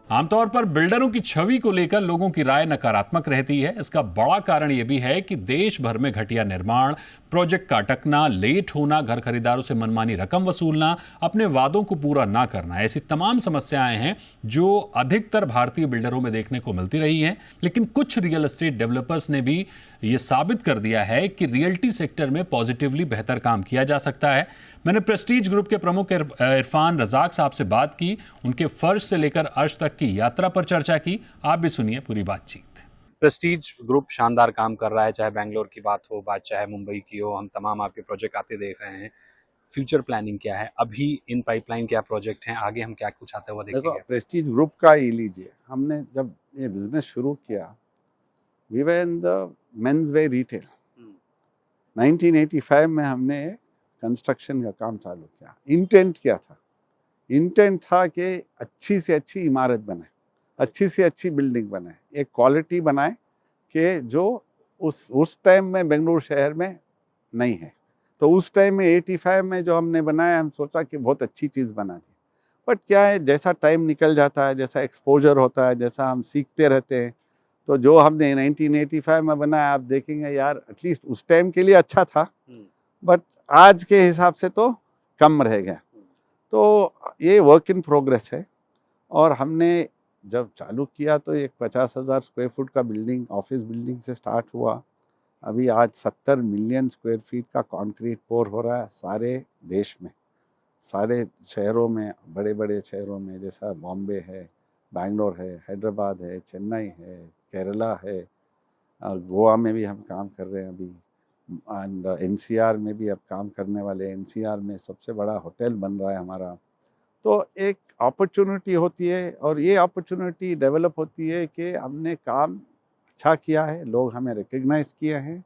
आमतौर पर बिल्डरों की छवि को लेकर लोगों की राय नकारात्मक रहती है। इसका बड़ा कारण यह भी है कि देश भर में घटिया निर्माण, प्रोजेक्ट का अटकना, लेट होना, घर खरीदारों से मनमानी रकम वसूलना, अपने वादों को पूरा ना करना, ऐसी तमाम समस्याएं हैं जो अधिकतर भारतीय बिल्डरों में देखने को मिलती रही हैं। लेकिन कुछ रियल एस्टेट डेवलपर्स ने भी ये साबित कर दिया है कि रियल्टी सेक्टर में पॉजिटिवली बेहतर काम किया जा सकता है। मैंने प्रेस्टीज ग्रुप के प्रमुख इरफान रजाक साहब से बात की, उनके फर्श से लेकर अर्श तक की यात्रा पर चर्चा की। आप भी सुनिए पूरी बातचीत। प्रेस्टीज ग्रुप शानदार काम कर रहा है, चाहे बैंगलोर की बात हो, बात चाहे मुंबई की हो। हम तमाम आपके प्रोजेक्ट आते देख रहे हैं। फ्यूचर प्लानिंग क्या है, अभी इन पाइपलाइन क्या प्रोजेक्ट हैं, आगे हम क्या कुछ आता हुआ देखो, देखेंगे? प्रेस्टीज ग्रुप का ही लीजिए। हमने जब ये बिजनेस शुरू किया, we were in the men's wear retail. 1985 में हमने कंस्ट्रक्शन का काम चालू किया। इंटेंट क्या था? इंटेंट था कि अच्छी से अच्छी इमारत बनाए, अच्छी से अच्छी बिल्डिंग बनाए, एक क्वालिटी बनाए कि जो उस टाइम में बेंगलुरु शहर में नहीं है। तो उस टाइम में 85 में जो हमने बनाया, हम सोचा कि बहुत अच्छी चीज़ बना दी। बट क्या है, जैसा टाइम निकल जाता है, जैसा एक्सपोजर होता है, जैसा हम सीखते रहते हैं, तो जो हमने 1985 में बनाया, आप देखेंगे यार एटलीस्ट उस टाइम के लिए अच्छा था, बट आज के हिसाब से तो कम रह गया। तो ये वर्क इन प्रोग्रेस है। और हमने जब चालू किया तो एक 50,000 स्क्वायर फुट का बिल्डिंग, ऑफिस बिल्डिंग से स्टार्ट हुआ। अभी आज 70 मिलियन स्क्वायर फीट का कंक्रीट पोर हो रहा है सारे देश में, सारे शहरों में, बड़े बड़े शहरों में, जैसा बॉम्बे है, बैंगलोर है, हैदराबाद है, चेन्नई है, केरला है, गोवा में भी हम काम कर रहे हैं अभी, एंड एनसीआर में भी अब काम करने वाले। एनसीआर में सबसे बड़ा होटल बन रहा है हमारा। तो एक अपॉर्चुनिटी होती है, और ये अपॉर्चुनिटी डेवलप होती है कि हमने काम अच्छा किया है, लोग हमें रिकग्नाइज किए हैं,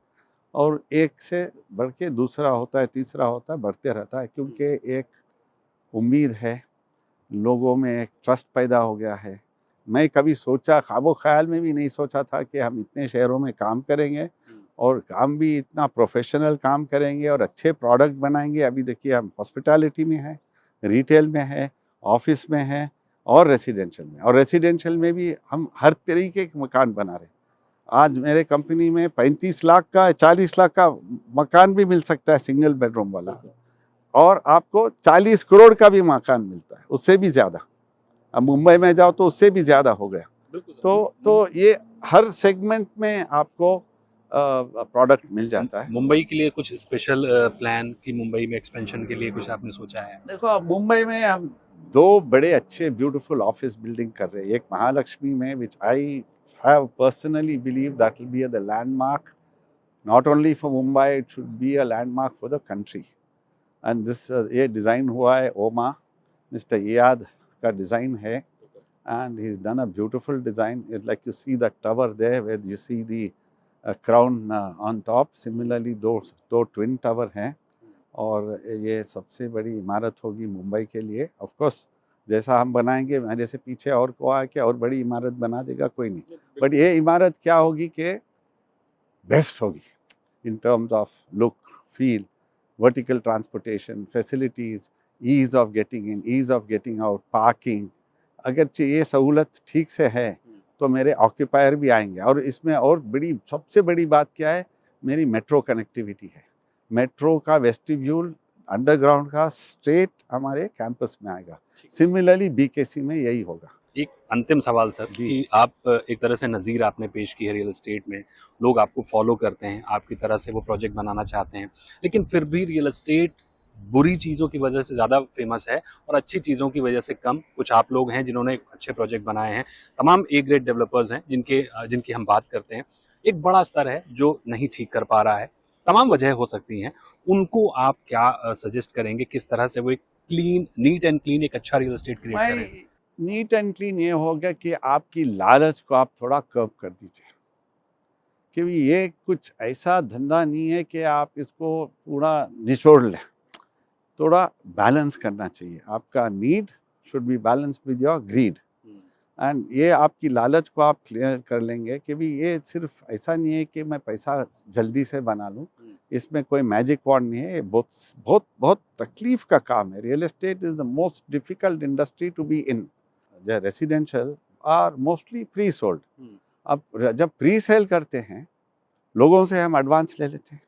और एक से बढ़ के दूसरा होता है, तीसरा होता है, बढ़ते रहता है, क्योंकि एक उम्मीद है, लोगों में एक ट्रस्ट पैदा हो गया है। मैं कभी सोचा, ख्वाबो ख्याल में भी नहीं सोचा था कि हम इतने शहरों में काम करेंगे, और काम भी इतना प्रोफेशनल काम करेंगे और अच्छे प्रोडक्ट बनाएंगे। अभी देखिए, हम हॉस्पिटैलिटी में है, रिटेल में है, ऑफिस में है, और रेसिडेंशियल में। और रेसिडेंशियल में भी हम हर तरीके के मकान बना रहे हैं। आज मेरे कंपनी में 35 लाख का, 40 लाख का मकान भी मिल सकता है, सिंगल बेडरूम वाला, और आपको 40 करोड़ का भी मकान मिलता है, उससे भी ज़्यादा। अब मुंबई में जाओ तो उससे भी ज़्यादा हो गया। तो ये हर सेगमेंट में आपको प्रोडक्ट मिल जाता है। मुंबई के लिए कुछ स्पेशल प्लान कि मुंबई में एक्सपेंशन के लिए कुछ आपने सोचा है? देखो, अब मुंबई में हम 2 बड़े अच्छे ब्यूटीफुल ऑफिस बिल्डिंग कर रहे हैं। एक महालक्ष्मी में, which I have personally believe that will be the landmark, not only for Mumbai, it should be a landmark for the country. And this ये डिज़ाइन हुआ है ओमा, मिस्टर इयाद का डिज़ाइन है, and he's done a beautiful design. It's like you see the tower there, where you see the crown on top. Similarly, दो twin tower हैं, और ये सबसे बड़ी इमारत होगी मुंबई के लिए। ऑफ कोर्स जैसा हम बनाएंगे, मेरे से पीछे और को आके और बड़ी इमारत बना देगा कोई नहीं, बट ये इमारत क्या होगी कि बेस्ट होगी in terms of look, feel, vertical transportation, facilities, ease of getting in, ease of getting out, parking। अगर ये सहूलत ठीक से है तो मेरे ऑक्यूपायर भी आएंगे। और इसमें और बड़ी, सबसे बड़ी बात क्या है, मेरी मेट्रो कनेक्टिविटी है। मेट्रो का वेस्टिब्यूल अंडरग्राउंड का स्ट्रेट हमारे कैंपस में आएगा। सिमिलरली बीकेसी में यही होगा। एक अंतिम सवाल सर, कि आप एक तरह से नज़ीर आपने पेश की है रियल एस्टेट में, लोग आपको फॉलो करते हैं, आपकी तरह से वो प्रोजेक्ट बनाना चाहते हैं, लेकिन फिर भी रियल एस्टेट बुरी चीज़ों की वजह से ज़्यादा फेमस है और अच्छी चीज़ों की वजह से कम। कुछ आप लोग हैं जिन्होंने अच्छे प्रोजेक्ट बनाए हैं, तमाम ए ग्रेड डेवलपर्स हैं जिनकी हम बात करते हैं। एक बड़ा स्तर है जो नहीं ठीक कर पा रहा है, तमाम वजह हो सकती हैं, उनको आप क्या सजेस्ट करेंगे, किस तरह से वो एक क्लीन, नीट एंड क्लीन एक अच्छा रियल एस्टेट क्रिएट करें? नीट एंड क्लीन ये हो गया कि आपकी लालच को आप थोड़ा कर्व कर दीजिए, क्योंकि ये कुछ ऐसा धंधा नहीं है कि आप इसको पूरा निचोड़ लें। थोड़ा बैलेंस करना चाहिए। आपका need should be balanced with your greed, and ये आपकी लालच को आप क्लियर कर लेंगे कि भी ये सिर्फ ऐसा नहीं है कि मैं पैसा जल्दी से बना लूँ। इसमें कोई मैजिक वॉन्ड नहीं है। ये बहुत बहुत बहुत तकलीफ का काम है। Real estate is the most difficult industry to be in. Residential are mostly pre sold. अब जब प्री सेल करते हैं लोगों से हम एडवांस ले लेते हैं।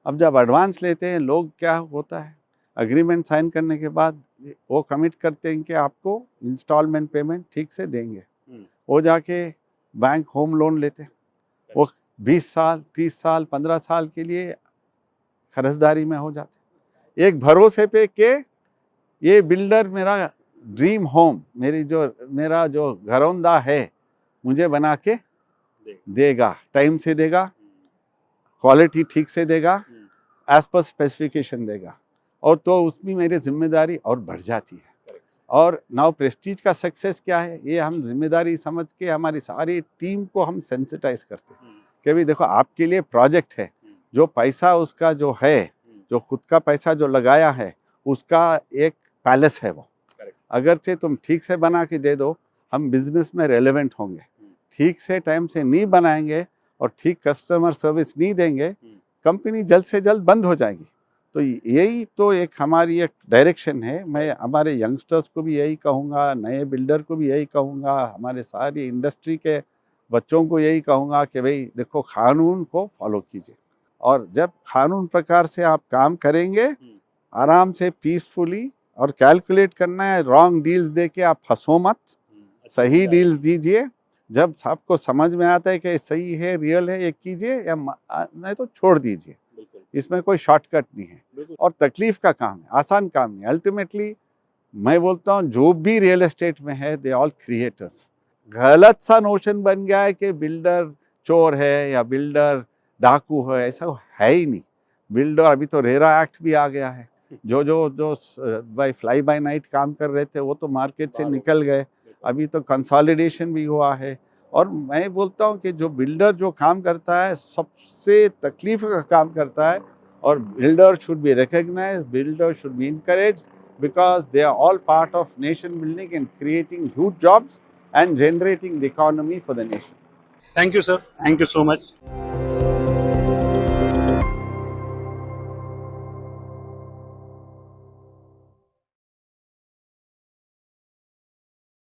अब जब एडवांस लेते हैं लोग, क्या होता है, एग्रीमेंट साइन करने के बाद वो कमिट करते हैं कि आपको इंस्टॉलमेंट पेमेंट ठीक से देंगे। वो जाके बैंक होम लोन लेते हैं, वो 20 साल 30 साल 15 साल के लिए कर्जदारी में हो जाते, एक भरोसे पे कि ये बिल्डर मेरा ड्रीम होम, मेरा जो घरौंदा है मुझे बना के देगा, टाइम से देगा, क्वालिटी ठीक से देगा, एज पर स्पेसिफिकेशन देगा, और तो उसमें मेरी जिम्मेदारी और बढ़ जाती है। और नाउ प्रेस्टीज का सक्सेस क्या है, ये हम जिम्मेदारी समझ के हमारी सारी टीम को हम सेंसिटाइज करते हैं कि भाई देखो आपके लिए प्रोजेक्ट है, जो पैसा उसका जो है, जो खुद का पैसा जो लगाया है उसका एक पैलेस है वो, अगर से तुम ठीक से बना के दे दो हम बिजनेस में रेलेवेंट होंगे। ठीक से टाइम से नहीं बनाएंगे और ठीक कस्टमर सर्विस नहीं देंगे, कंपनी जल्द से जल्द बंद हो जाएगी। तो यही तो एक हमारी एक डायरेक्शन है। मैं हमारे यंगस्टर्स को भी यही कहूँगा, नए बिल्डर को भी यही कहूँगा, हमारे सारी इंडस्ट्री के बच्चों को यही कहूँगा कि भाई देखो कानून को फॉलो कीजिए, और जब कानून प्रकार से आप काम करेंगे आराम से पीसफुली, और कैलकुलेट करना है, रॉन्ग डील्स दे के आप फंसो मत, सही डील्स दीजिए। जब आपको समझ में आता है कि सही है, रियल है, ये कीजिए, या नहीं तो छोड़ दीजिए। इसमें कोई शॉर्टकट नहीं है और तकलीफ का काम है, आसान काम नहीं। अल्टीमेटली मैं बोलता हूँ जो भी रियल एस्टेट में है दे ऑल क्रिएटर्स। गलत सा नोशन बन गया है कि बिल्डर चोर है या बिल्डर डाकू है, ऐसा है ही नहीं। बिल्डर, अभी तो रेरा एक्ट भी आ गया है, जो बाय फ्लाई बाय नाइट काम कर रहे थे वो तो मार्केट से निकल गए, अभी तो कंसोलिडेशन भी हुआ है। और मैं बोलता हूँ कि जो बिल्डर जो काम करता है सबसे तकलीफ का काम करता है, और builder should be recognised, builder should be encouraged, because they are all part of nation building and creating huge jobs and generating the economy for the nation. Thank you, sir. Thank you so much.